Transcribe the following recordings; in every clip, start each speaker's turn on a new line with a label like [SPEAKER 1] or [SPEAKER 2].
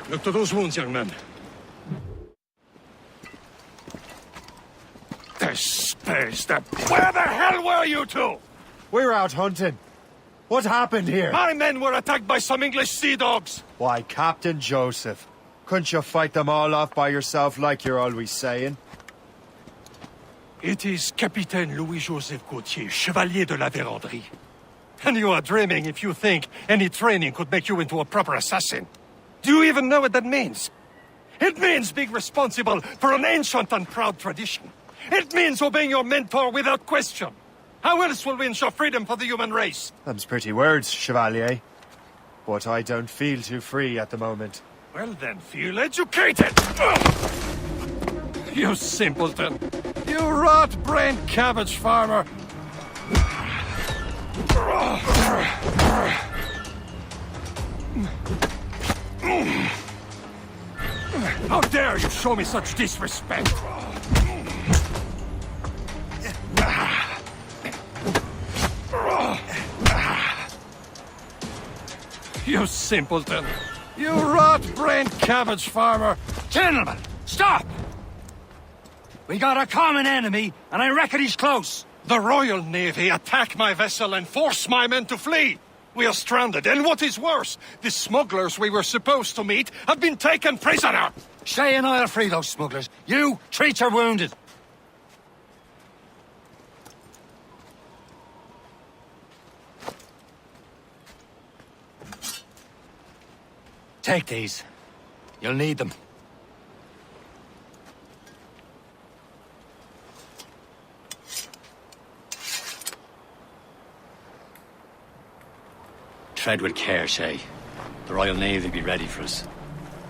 [SPEAKER 1] Look to those wounds, young man. The space, Where the hell were you two?
[SPEAKER 2] We're out hunting. What happened here?
[SPEAKER 1] My men were attacked by some English sea dogs.
[SPEAKER 2] Why, Captain Joseph, couldn't you fight them all off by yourself like you're always saying?
[SPEAKER 1] It is Capitaine Louis-Joseph Gauthier, Chevalier de la Vérendrye. And you are dreaming if you think any training could make you into a proper assassin. Do you even know what that means? It means being responsible for an ancient and proud tradition. It means obeying your mentor without question. How else will we ensure freedom for the human race?
[SPEAKER 2] Them's pretty words, Chevalier. But I don't feel too free at the moment.
[SPEAKER 1] Well then, feel educated! Ugh! You simpleton! You rot-brained cabbage farmer! How dare you show me such disrespect? You simpleton! You rot-brained cabbage farmer!
[SPEAKER 3] Gentlemen, stop! We got a common enemy, and I reckon he's close.
[SPEAKER 1] The Royal Navy attack my vessel and force my men to flee! We are stranded, and what is worse, the smugglers we were supposed to meet have been taken prisoner!
[SPEAKER 3] Shay and I'll free those smugglers. You, treat your wounded. Take these. You'll need them. Tread with care, Shay. The Royal Navy will be ready for us.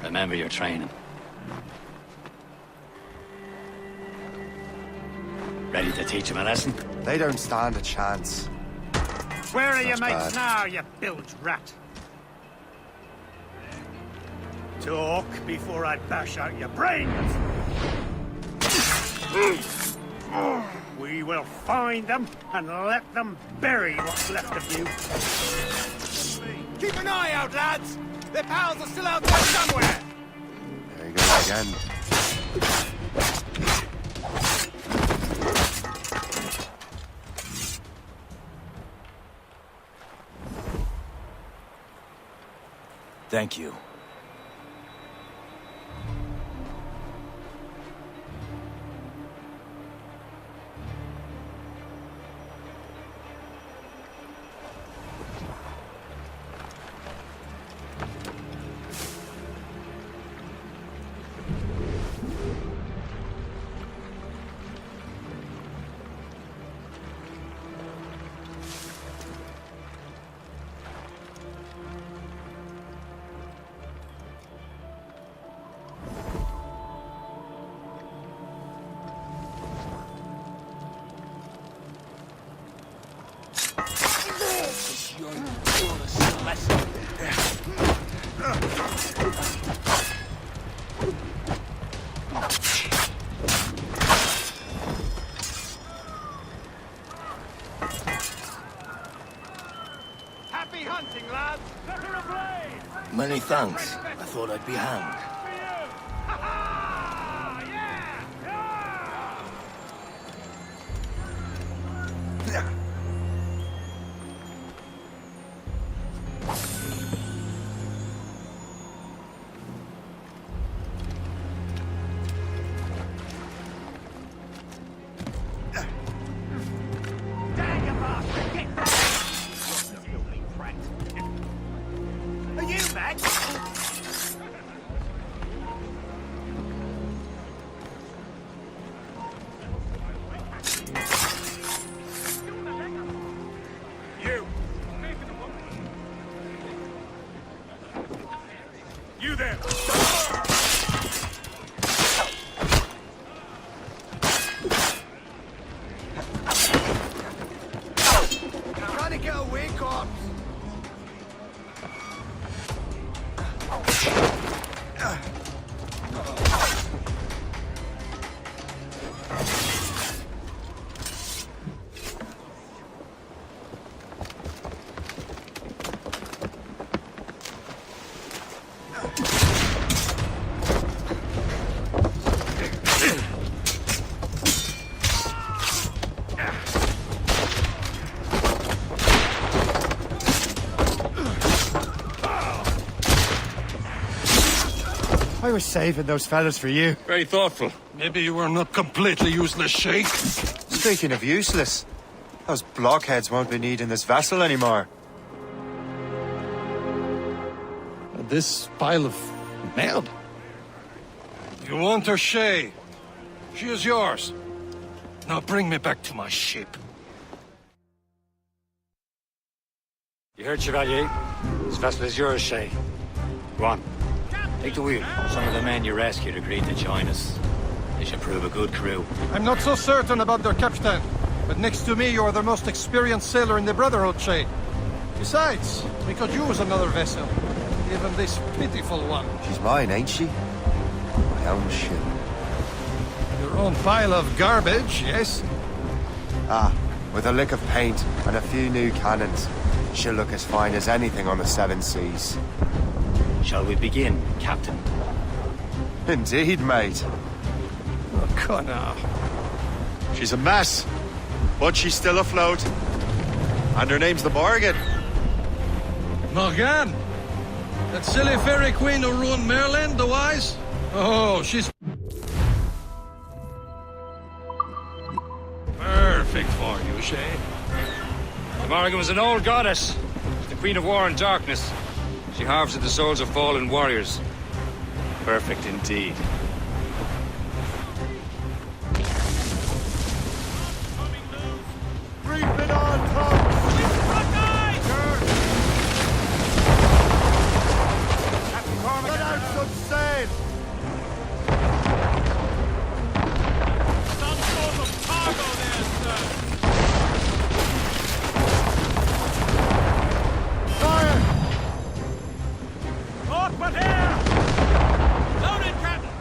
[SPEAKER 3] Remember your training. Ready to teach them a lesson?
[SPEAKER 2] They don't stand a chance.
[SPEAKER 4] Where are your
[SPEAKER 2] Not
[SPEAKER 4] mates
[SPEAKER 2] bad.
[SPEAKER 4] now, you bilge rat? Talk before I bash out your brains! We will find them and let them bury what's left of you.
[SPEAKER 5] Keep an eye out, lads! Their pals are still out there somewhere!
[SPEAKER 2] There you go again.
[SPEAKER 3] Thank you.
[SPEAKER 5] Happy hunting, lads! Better ablaze!
[SPEAKER 3] Many thanks. I thought I'd be hanged.
[SPEAKER 4] Dang you bastard! Get back! Filthy prat. Are you back?
[SPEAKER 5] You! You there! Trying to get away, corpse!
[SPEAKER 2] I was saving those fellas for you.
[SPEAKER 1] Very thoughtful. Maybe you were not completely useless, Shay.
[SPEAKER 2] Speaking of useless, those blockheads won't be needing this vessel anymore.
[SPEAKER 1] This pile of merde. You want her, Shay? She is yours. Now bring me back to my ship.
[SPEAKER 3] You heard, Chevalier? This vessel is yours, Shay. Go on. Take the wheel. Some of the men you rescued agreed to join us. They should prove a good crew.
[SPEAKER 1] I'm not so certain about their captain, but next to me you are the most experienced sailor in the Brotherhood, Shay. Besides, we could use another vessel. Even this pitiful one.
[SPEAKER 2] She's mine, ain't she? My own ship.
[SPEAKER 1] Your own pile of garbage, yes?
[SPEAKER 2] Ah, with a lick of paint and a few new cannons, she'll look as fine as anything on the seven seas.
[SPEAKER 3] Shall we begin, Captain?
[SPEAKER 2] Indeed, mate.
[SPEAKER 1] Oh, Connor.
[SPEAKER 2] She's a mess, but she's still afloat. And her name's the Morgan.
[SPEAKER 1] Morgan? That silly fairy queen who ruined Merlin, the wise? Oh, she's... perfect for you, Shay.
[SPEAKER 3] The Morrigan was an old goddess. The Queen of War and Darkness. She harvested the souls of fallen warriors. Perfect indeed.
[SPEAKER 2] Reaping on top! Let out some sail!
[SPEAKER 5] Some sort of cargo there, sir.
[SPEAKER 2] Fire!
[SPEAKER 5] Northward here! Loaded, Captain!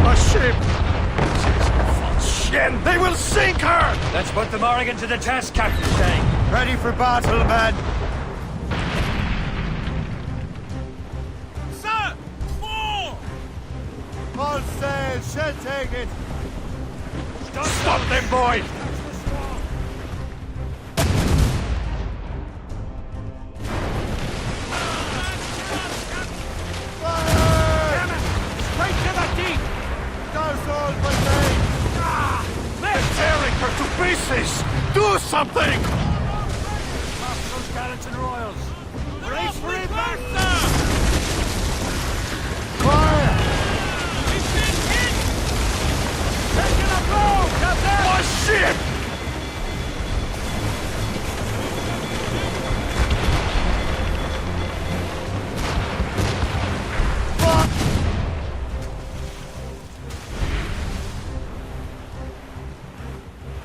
[SPEAKER 1] A ship! Shen, they will sink her!
[SPEAKER 3] Let's put the Morrigan to the test, Captain Shay.
[SPEAKER 2] Ready for battle, men!
[SPEAKER 5] Sir! More!
[SPEAKER 2] All sail, she'll take it!
[SPEAKER 1] Stop them, boy!
[SPEAKER 2] Fire!
[SPEAKER 5] Straight to the deep!
[SPEAKER 2] That's all but me!
[SPEAKER 1] They're tearing her to pieces! Do something!
[SPEAKER 3] Those gallants and royals.
[SPEAKER 5] Brace for impact!
[SPEAKER 2] Fire!
[SPEAKER 5] He's been hit! Taking a blow, Captain!
[SPEAKER 1] A ship!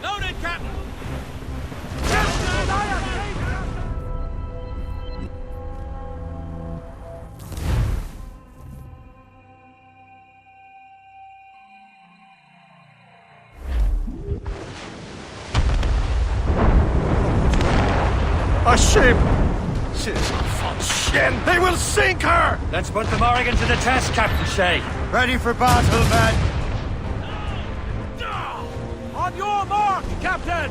[SPEAKER 5] Loaded, Captain!
[SPEAKER 1] A ship! Shen, they will sink her!
[SPEAKER 3] Let's put the Morrigan to the test, Captain Shay.
[SPEAKER 2] Ready for battle, men!
[SPEAKER 5] On your mark, Captain!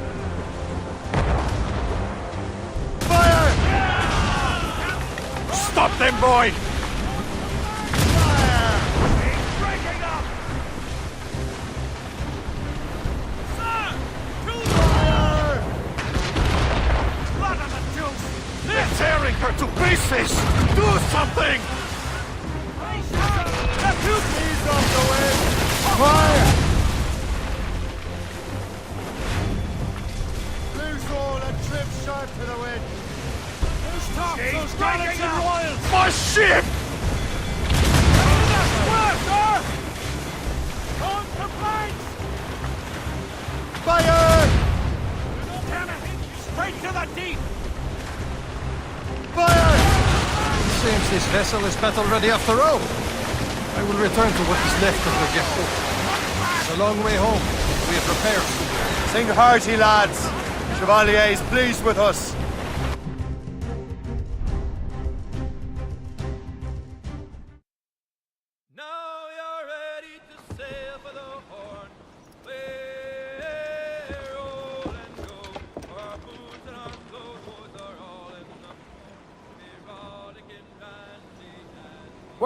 [SPEAKER 2] Fire!
[SPEAKER 1] Stop them, boy!
[SPEAKER 2] Fire!
[SPEAKER 5] He's breaking up! Sir! To the
[SPEAKER 2] Fire!
[SPEAKER 5] blood of the juice!
[SPEAKER 1] They're tearing her to pieces! Do something!
[SPEAKER 2] Ease off the wind! Fire! Loose all and trim sharp to the wind!
[SPEAKER 5] Who's top?
[SPEAKER 1] She's
[SPEAKER 5] Those gallants and royals!
[SPEAKER 1] My ship!
[SPEAKER 5] Square, sir! On the flanks!
[SPEAKER 2] Fire!
[SPEAKER 5] Damn it! Straight to the deep!
[SPEAKER 2] Fire!
[SPEAKER 1] Seems this vessel is battle ready after all. I will return to what is left of the ghetto. It's a long way home. We are prepared.
[SPEAKER 2] Sing hearty, lads! Chevalier is pleased with us.
[SPEAKER 5] Now you're ready to sail for the Horn. We're all and go.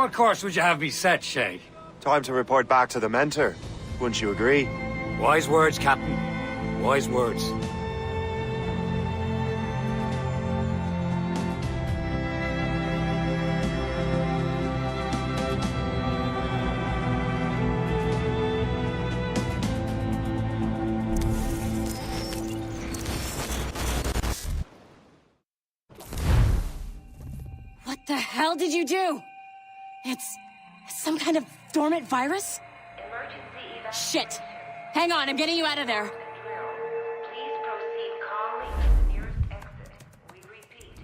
[SPEAKER 3] What course would you have me set, Shay?
[SPEAKER 2] Time to report back to the mentor. Wouldn't you agree?
[SPEAKER 3] Wise words, Captain. Wise words.
[SPEAKER 6] What the hell did you do? It's some kind of dormant virus? Shit! Hang on, I'm getting you out of there.
[SPEAKER 7] Please proceed calmly to the nearest exit. We repeat,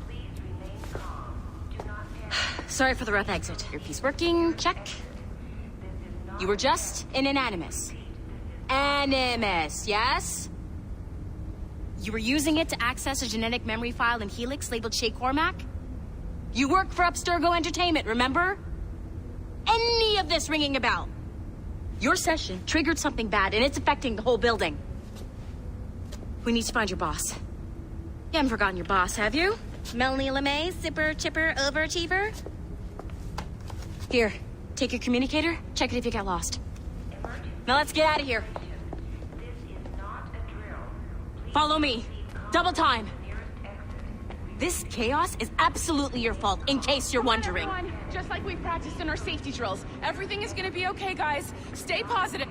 [SPEAKER 7] please remain calm. Do not panic.
[SPEAKER 6] Sorry for the rough exit. Earpiece working, check. You were just an animus. Animus, yes? You were using it to access a genetic memory file in Helix labeled Shay Cormac? You work for Abstergo Entertainment, remember? Any of this ringing a bell? Your session triggered something bad, and it's affecting the whole building. We need to find your boss. You haven't forgotten your boss, have you? Melanie LeMay, zipper, chipper, overachiever? Here, take your communicator, check it if you get lost. Now let's get out of here.
[SPEAKER 7] This is not a drill. Please
[SPEAKER 6] Follow me. Double time.
[SPEAKER 7] nearest exit.
[SPEAKER 6] This chaos is absolutely your fault, in case you're wondering.
[SPEAKER 8] Everyone, just like we practiced in our safety drills. Everything is gonna be okay, guys. Stay positive.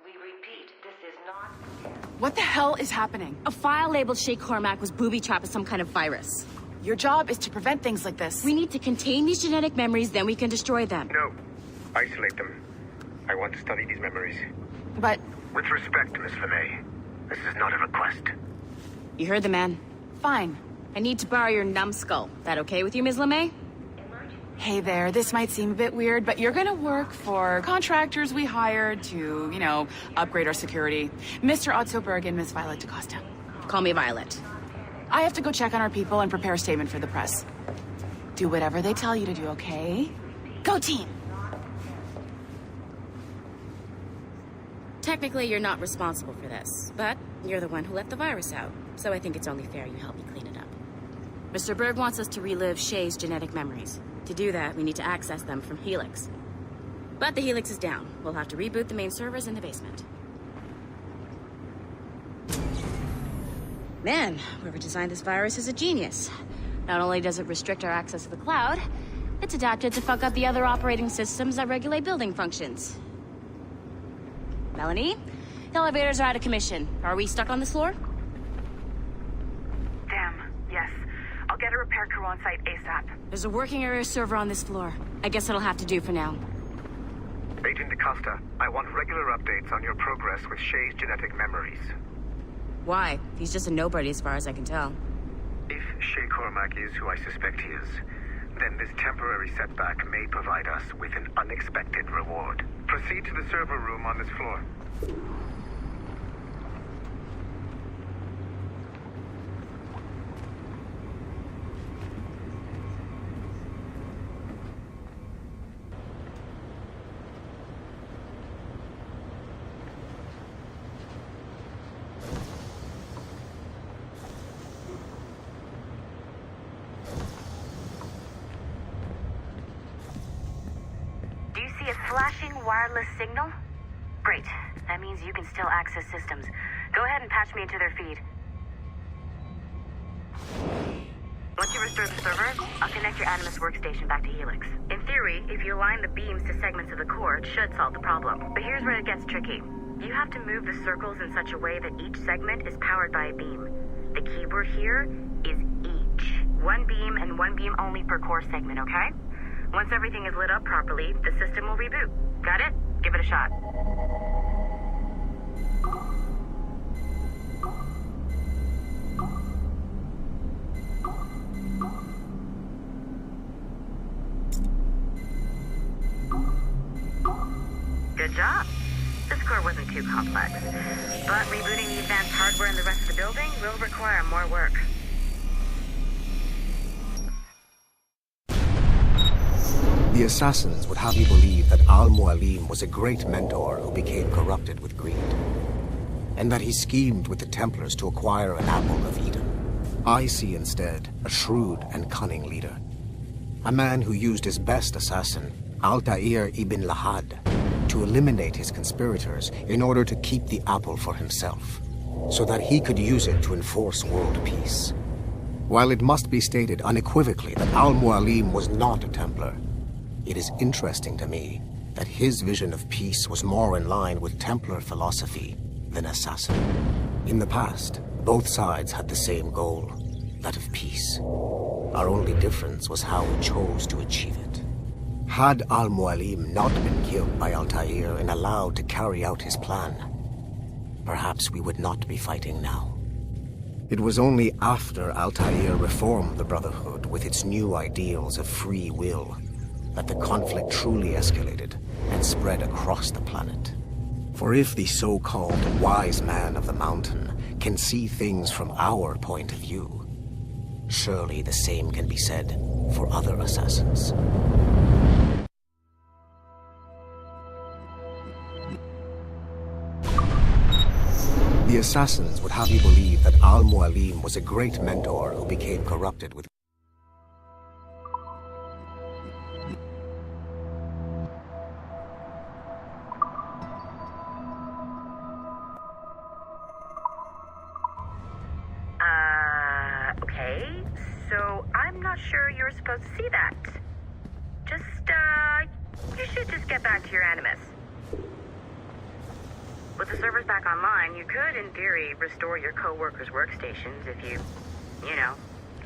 [SPEAKER 7] We repeat, this is not.
[SPEAKER 8] What the hell is happening?
[SPEAKER 6] A file labeled Shay Cormac was booby-trapped with some kind of virus.
[SPEAKER 8] Your job is to prevent things like this.
[SPEAKER 6] We need to contain these genetic memories, then we can destroy them.
[SPEAKER 9] No. Isolate them. I want to study these memories.
[SPEAKER 8] But
[SPEAKER 9] With respect, Miss LeMay, this is not a request.
[SPEAKER 6] You heard the man.
[SPEAKER 8] fine.
[SPEAKER 6] I need to borrow your numbskull. That okay with you, Ms. LeMay?
[SPEAKER 8] Hey there, this might seem a bit weird, but you're gonna work for contractors we hired to, upgrade our security. Mr. Otto Berg and Miss Violet DaCosta.
[SPEAKER 6] Call me Violet.
[SPEAKER 8] I have to go check on our people and prepare a statement for the press. Do whatever they tell you to do, okay? Go team!
[SPEAKER 6] Technically, you're not responsible for this, but you're the one who let the virus out, so I think it's only fair you help me clean it up. Mr. Berg wants us to relive Shay's genetic memories. To do that, we need to access them from Helix. But the Helix is down. We'll have to reboot the main servers in the basement. Man, whoever designed this virus is a genius. Not only does it restrict our access to the cloud, it's adapted to fuck up the other operating systems that regulate building functions. Melanie, the elevators are out of commission. Are we stuck on this floor?
[SPEAKER 10] Damn, yes. I'll get a repair crew on site ASAP.
[SPEAKER 6] There's a working area server on this floor. I guess that'll have to do for now.
[SPEAKER 9] Agent DaCosta, I want regular updates on your progress with Shay's genetic memories.
[SPEAKER 6] Why? He's just a nobody as far as I can tell.
[SPEAKER 9] If Shay Cormac is who I suspect he is, then this temporary setback may provide us with an unexpected reward. Proceed to the server room on this floor.
[SPEAKER 10] Do you see a flashing wireless signal? Great. That means you can still access systems. Go ahead and patch me into their feed. Once you restore the server, I'll connect your Animus workstation back to Helix. In theory, if you align the beams to segments of the core, it should solve the problem. But here's where it gets tricky. You have to move the circles in such a way that each segment is powered by a beam. The keyword here is each. One beam and one beam only per core segment, okay? Once everything is lit up properly, the system will reboot. Got it? Give it a shot. Good job. This core wasn't too complex. But rebooting the advanced hardware in the rest of the building will require more work.
[SPEAKER 11] The assassins would have you believe that Al-Mualim was a great mentor who became corrupted with greed, and that he schemed with the Templars to acquire an apple of Eden. I see instead a shrewd and cunning leader. A man who used his best assassin, Altair ibn Lahad, to eliminate his conspirators in order to keep the apple for himself, so that he could use it to enforce world peace. While it must be stated unequivocally that Al-Mualim was not a Templar, it is interesting to me that his vision of peace was more in line with Templar philosophy than assassin. In the past, both sides had the same goal, that of peace. Our only difference was how we chose to achieve it. Had Al-Mualim not been killed by Altair and allowed to carry out his plan, perhaps we would not be fighting now. It was only after Altair reformed the Brotherhood with its new ideals of free will that the conflict truly escalated and spread across the planet. For if the so-called wise man of the mountain can see things from our point of view, surely the same can be said for other assassins. The assassins would have you believe that Al-Mualim was a great mentor who became corrupted with...
[SPEAKER 10] Okay. So, I'm not sure you're supposed to see that. You should just get back to your Animus. With the servers back online, you could, in theory, restore your co-workers' workstations if you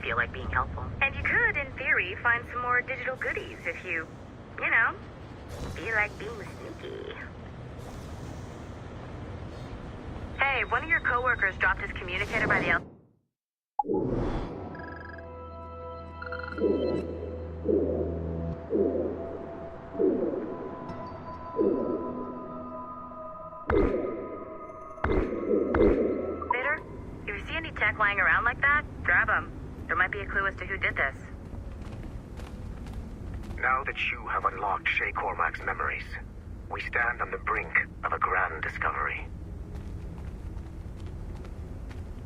[SPEAKER 10] feel like being helpful. And you could, in theory, find some more digital goodies if you feel like being sneaky. Hey, one of your co-workers dropped his communicator by the Vader, if you see any tech lying around like that, grab them. There might be a clue as to who did this.
[SPEAKER 9] Now that you have unlocked Shay Cormac's memories, we stand on the brink of a grand discovery.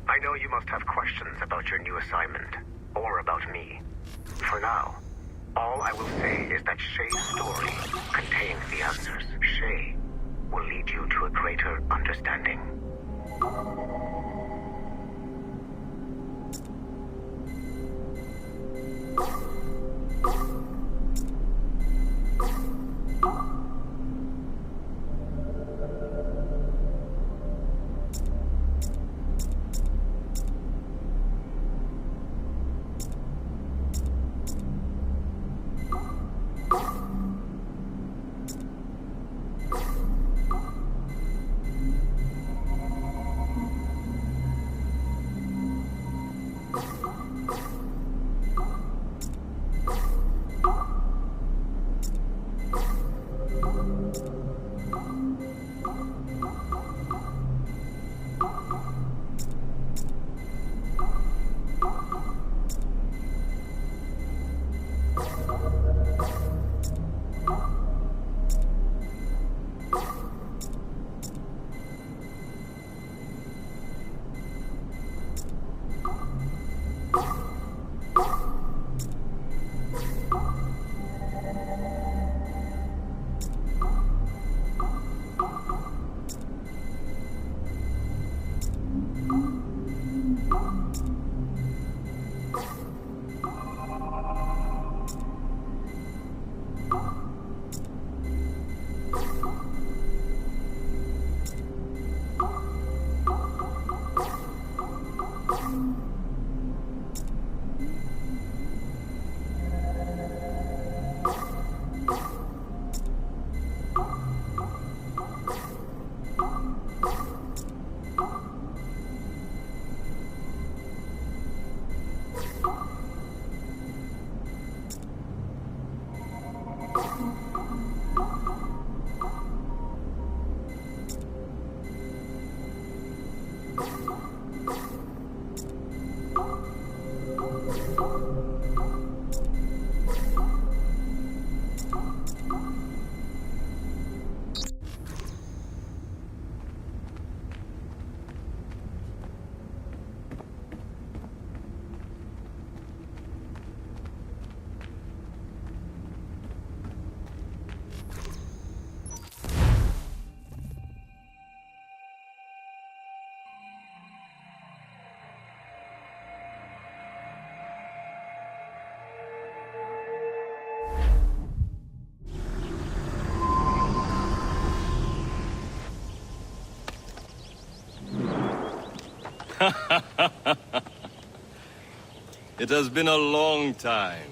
[SPEAKER 9] I know you must have questions about your new assignment, or about me. For now, all I will say is that Shay's story contains the answers. Shay will lead you to a greater understanding.
[SPEAKER 12] It has been a long time.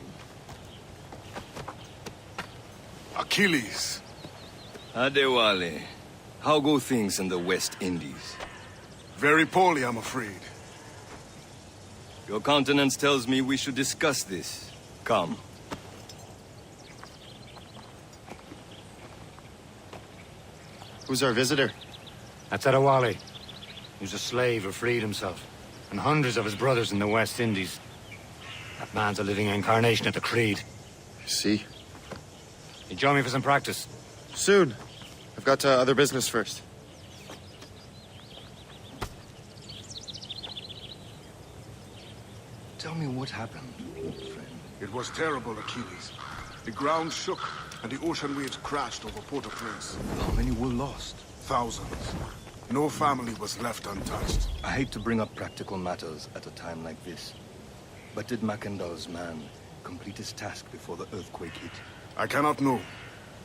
[SPEAKER 5] Achilles.
[SPEAKER 12] Adewale, how go things in the West Indies?
[SPEAKER 5] Very poorly, I'm afraid.
[SPEAKER 12] Your countenance tells me we should discuss this. Come.
[SPEAKER 2] Who's our visitor?
[SPEAKER 3] That's Adewale. He was a slave who freed himself. And hundreds of his brothers in the West Indies. That man's a living incarnation of the Creed.
[SPEAKER 2] See?
[SPEAKER 3] You join me for some practice?
[SPEAKER 2] Soon. I've got other business first.
[SPEAKER 12] Tell me what happened, friend.
[SPEAKER 5] It was terrible, Achilles. The ground shook, and the ocean waves crashed over Port-au-Prince.
[SPEAKER 12] How many were lost?
[SPEAKER 5] Thousands. No family was left untouched.
[SPEAKER 12] I hate to bring up practical matters at a time like this. But did Mackandal's man complete his task before the earthquake hit?
[SPEAKER 5] I cannot know.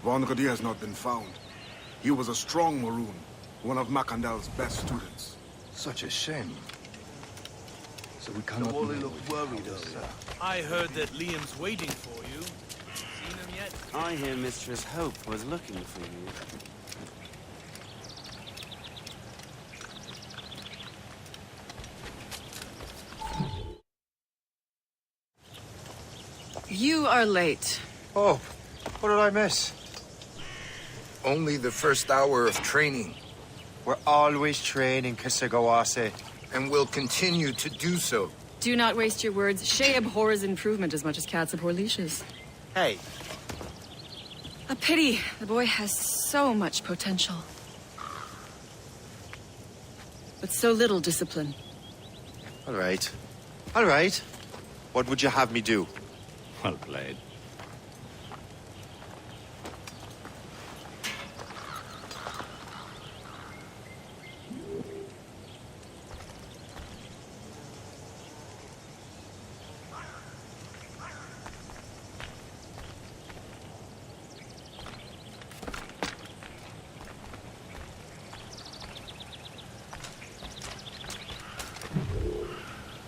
[SPEAKER 5] Von Godier has not been found. He was a strong Maroon, one of Mackandal's best students.
[SPEAKER 12] Such a shame. So we cannot
[SPEAKER 13] Wally
[SPEAKER 12] know
[SPEAKER 13] looked worried earlier.
[SPEAKER 14] I heard that Liam's waiting for you. Seen him yet?
[SPEAKER 15] I hear Mistress Hope was looking for you.
[SPEAKER 8] You are late.
[SPEAKER 2] Oh, what did I miss?
[SPEAKER 13] Only the first hour of training.
[SPEAKER 2] We're always training, Kisagawase.
[SPEAKER 13] And will continue to do so.
[SPEAKER 16] Do not waste your words. Shay abhors improvement as much as cats abhor leashes.
[SPEAKER 2] Hey.
[SPEAKER 16] A pity. The boy has so much potential. But so little discipline.
[SPEAKER 2] All right. All right. What would you have me do?
[SPEAKER 3] Well played.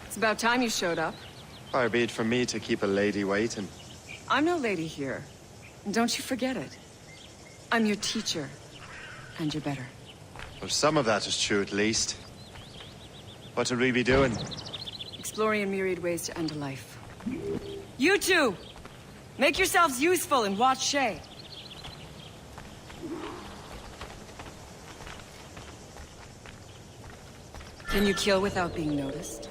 [SPEAKER 16] It's about time you showed up.
[SPEAKER 2] Far be it from me to keep a lady waiting.
[SPEAKER 16] I'm no lady here. And don't you forget it. I'm your teacher. And you're better.
[SPEAKER 2] Well, some of that is true, at least. What would we be doing?
[SPEAKER 16] Exploring a myriad ways to end a life. You two! Make yourselves useful and watch Shay. Can you kill without being noticed?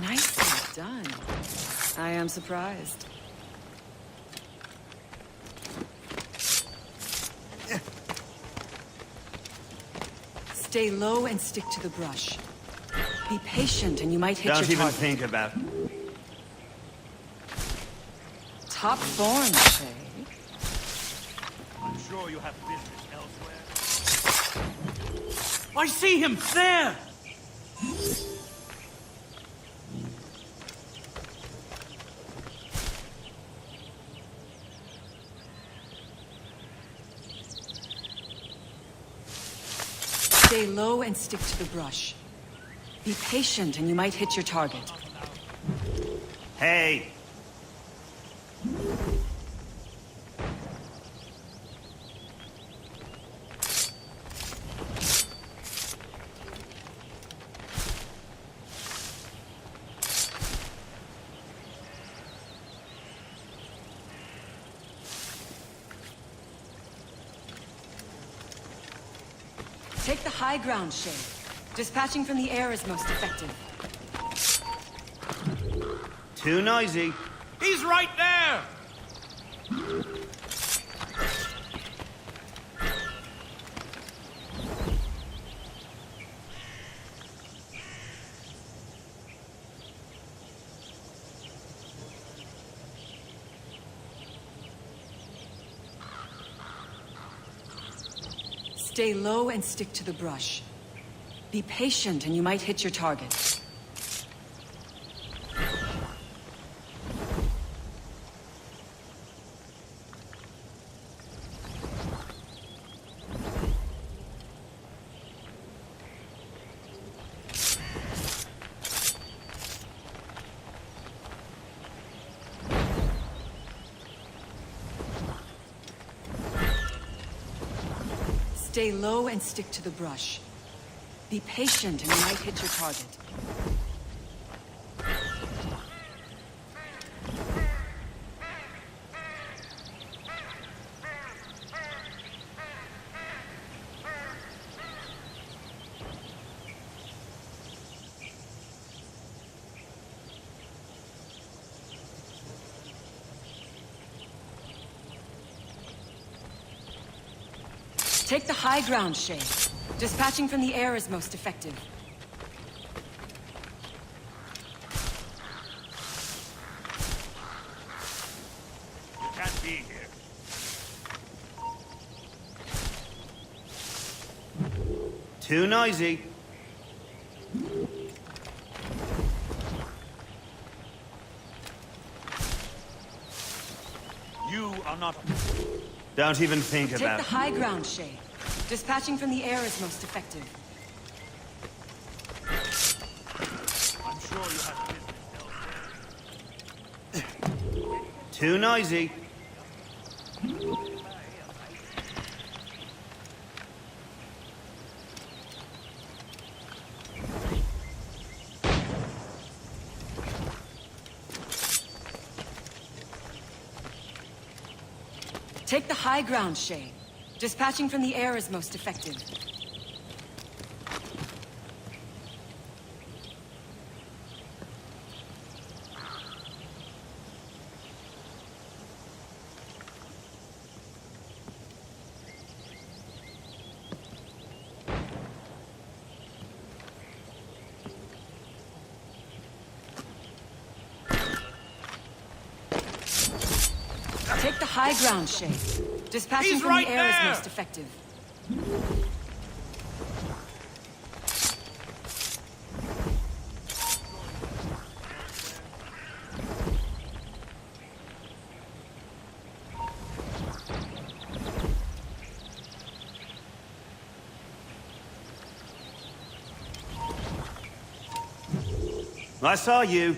[SPEAKER 16] Nicely done. I am surprised. Stay low and stick to the brush. Be patient and you might hit your target.
[SPEAKER 15] Don't even think about it.
[SPEAKER 16] Top form, Shay.
[SPEAKER 14] I'm sure you have business elsewhere. I see him there!
[SPEAKER 16] Stay low and stick to the brush. Be patient and you might hit your target.
[SPEAKER 15] Hey!
[SPEAKER 16] Take the high ground, Shay. Dispatching from the air is most effective.
[SPEAKER 15] Too noisy.
[SPEAKER 14] He's right there!
[SPEAKER 16] Stay low and stick to the brush. Be patient and you might hit your target. Stay low and stick to the brush. Be patient and you might hit your target. Take the high ground, Shay. Dispatching from the air is most effective.
[SPEAKER 4] You can't be here.
[SPEAKER 15] Too noisy.
[SPEAKER 4] You are not...
[SPEAKER 15] Don't even think
[SPEAKER 16] Take
[SPEAKER 15] about
[SPEAKER 16] the
[SPEAKER 15] it.
[SPEAKER 16] high ground, Shay. Dispatching from the air is most effective.
[SPEAKER 4] I'm sure you have business elsewhere.
[SPEAKER 15] Too noisy.
[SPEAKER 16] Take the high ground, Shay. Dispatching from the air is most effective. Take the high ground, Shay. Dispatching
[SPEAKER 4] He's
[SPEAKER 16] from
[SPEAKER 4] right
[SPEAKER 16] the air
[SPEAKER 4] there!
[SPEAKER 16] is most effective.
[SPEAKER 15] I saw you.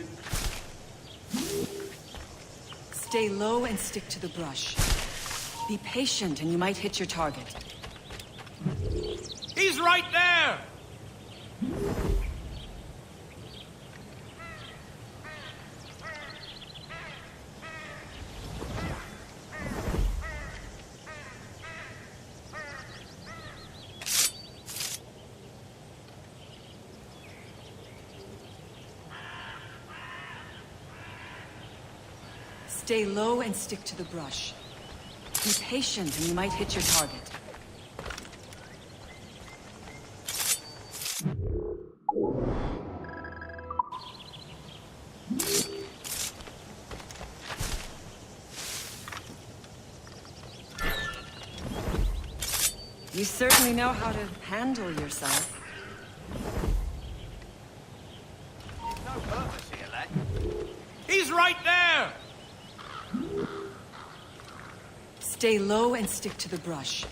[SPEAKER 16] Stay low and stick to the brush. Be patient and you might hit your target.
[SPEAKER 4] He's right there!
[SPEAKER 16] Stay low and stick to the brush. Be patient and you might hit your target. You certainly know how to handle yourself.
[SPEAKER 4] There's no purpose here, lad. He's right there!
[SPEAKER 16] Stay low and stick to the brush.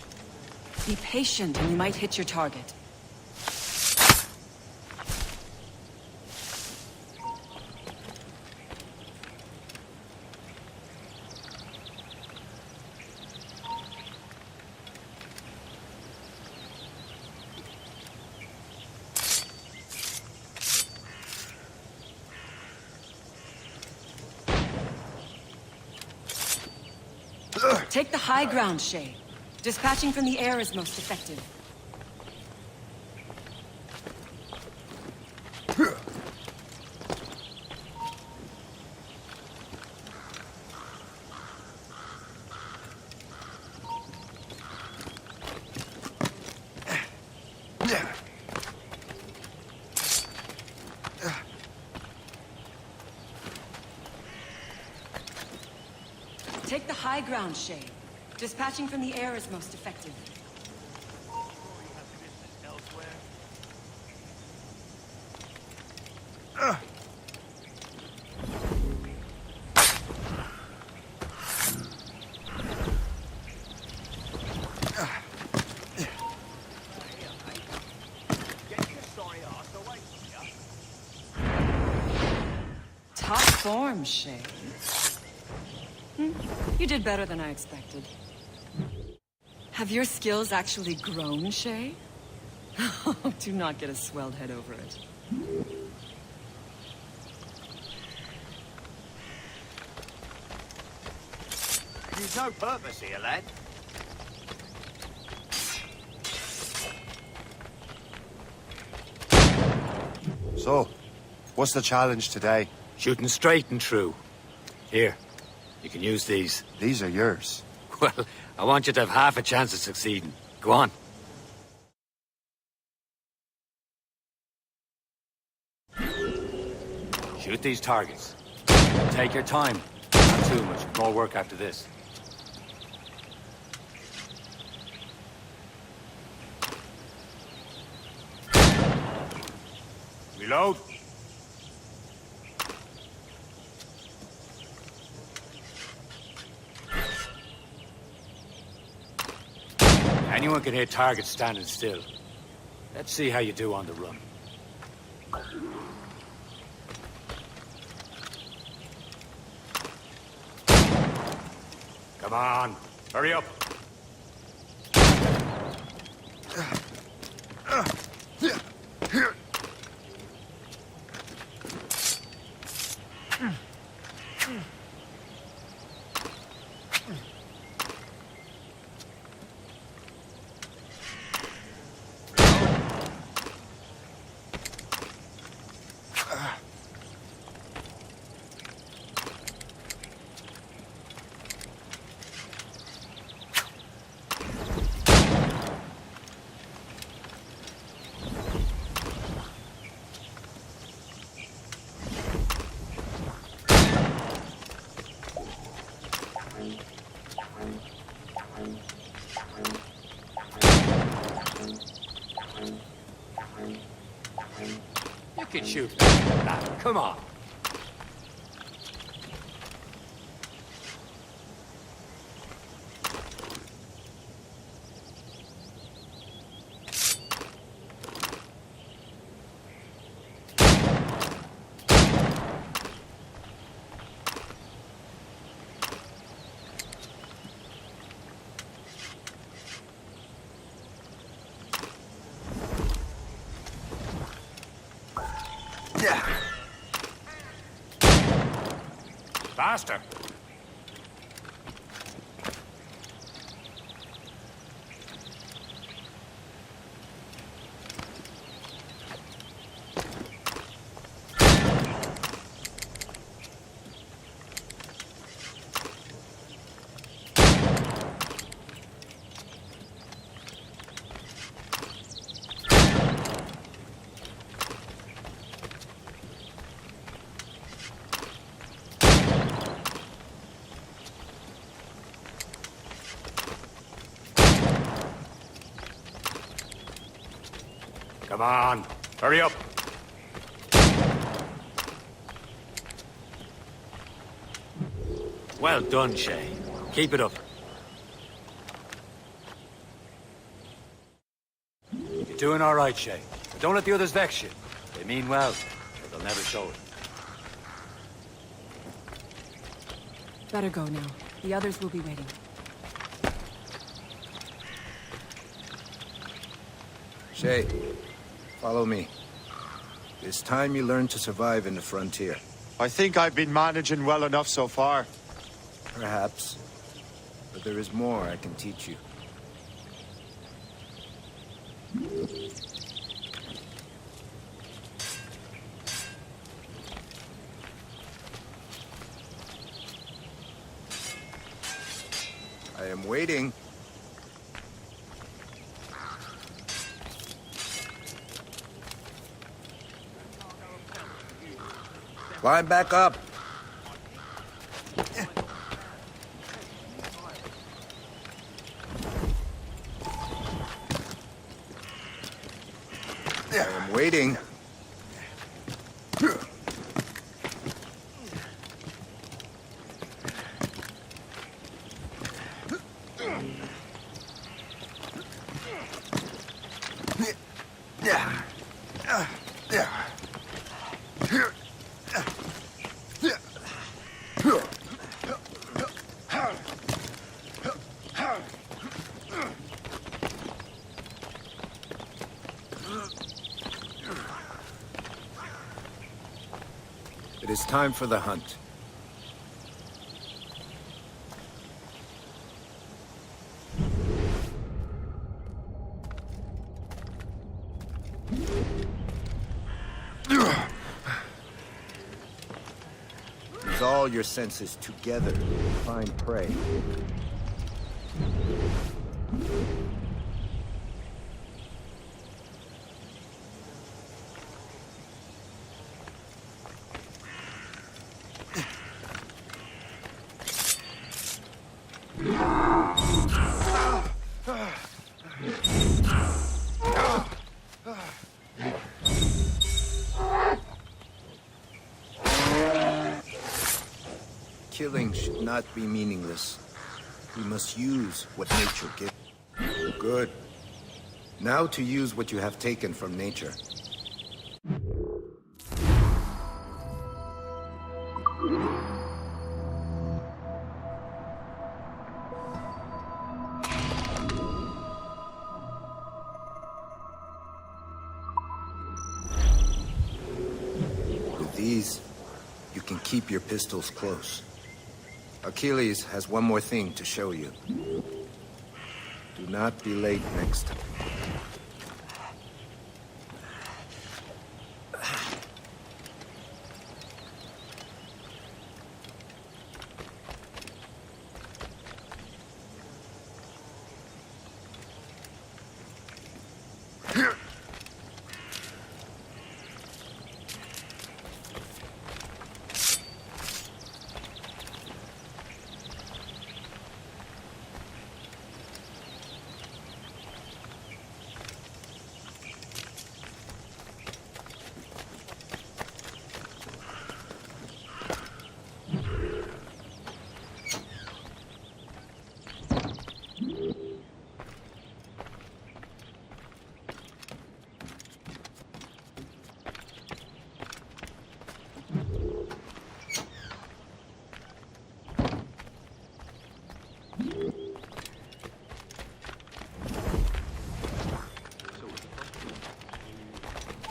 [SPEAKER 16] Be patient and you might hit your target. Take the high ground, Shay. Dispatching from the air is most effective. Take the high ground, Shay. Dispatching from the air is most effective. Top form, Shay. You did better than I expected. Have your skills actually grown, Shay? Do not get a swelled head over it.
[SPEAKER 3] There's no purpose here, lad.
[SPEAKER 2] So, what's the challenge today?
[SPEAKER 3] Shooting straight and true. Here, you can use these.
[SPEAKER 2] These are yours.
[SPEAKER 3] Well, I want you to have half a chance of succeeding. Go on. Shoot these targets. Take your time. Not too much. More work after this. Reload. Anyone can hit targets standing still. Let's see how you do on the run. Come on, hurry up. You can shoot that. Come on. Faster. Come on, hurry up. Well done, Shay. Keep it up. You're doing all right, Shay. But don't let the others vex you. They mean well, but they'll never show it.
[SPEAKER 16] Better go now. The others will be waiting.
[SPEAKER 12] Shay, follow me. It's time you learn to survive in the frontier.
[SPEAKER 2] I think I've been managing well enough so far.
[SPEAKER 12] Perhaps. But there is more I can teach you. I am waiting. Climb back up. I am waiting.
[SPEAKER 17] is time for the hunt. Use all your senses together to find prey. Killing should not be meaningless. We must use what nature gives. Good. Now to use what you have taken from nature. With these, you can keep your pistols close. Achilles has one more thing to show you. Do not be late next time.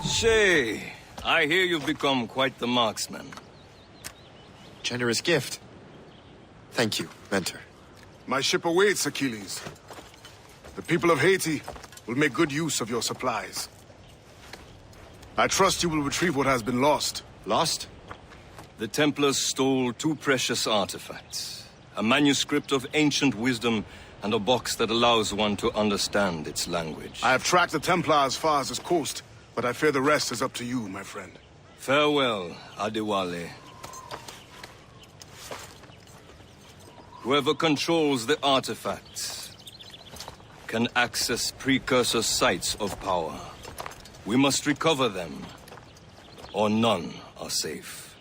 [SPEAKER 12] Shay, I hear you've become quite the marksman.
[SPEAKER 2] Generous gift. Thank you, Mentor.
[SPEAKER 5] My ship awaits, Achilles. The people of Haiti will make good use of your supplies. I trust you will retrieve what has been lost.
[SPEAKER 2] Lost?
[SPEAKER 12] The Templars stole 2 precious artifacts. A manuscript of ancient wisdom and a box that allows one to understand its language.
[SPEAKER 5] I have tracked the Templar as far as this coast, but I fear the rest is up to you, my friend.
[SPEAKER 12] Farewell, Adewale. Whoever controls the artifacts can access precursor sites of power. We must recover them, or none are safe.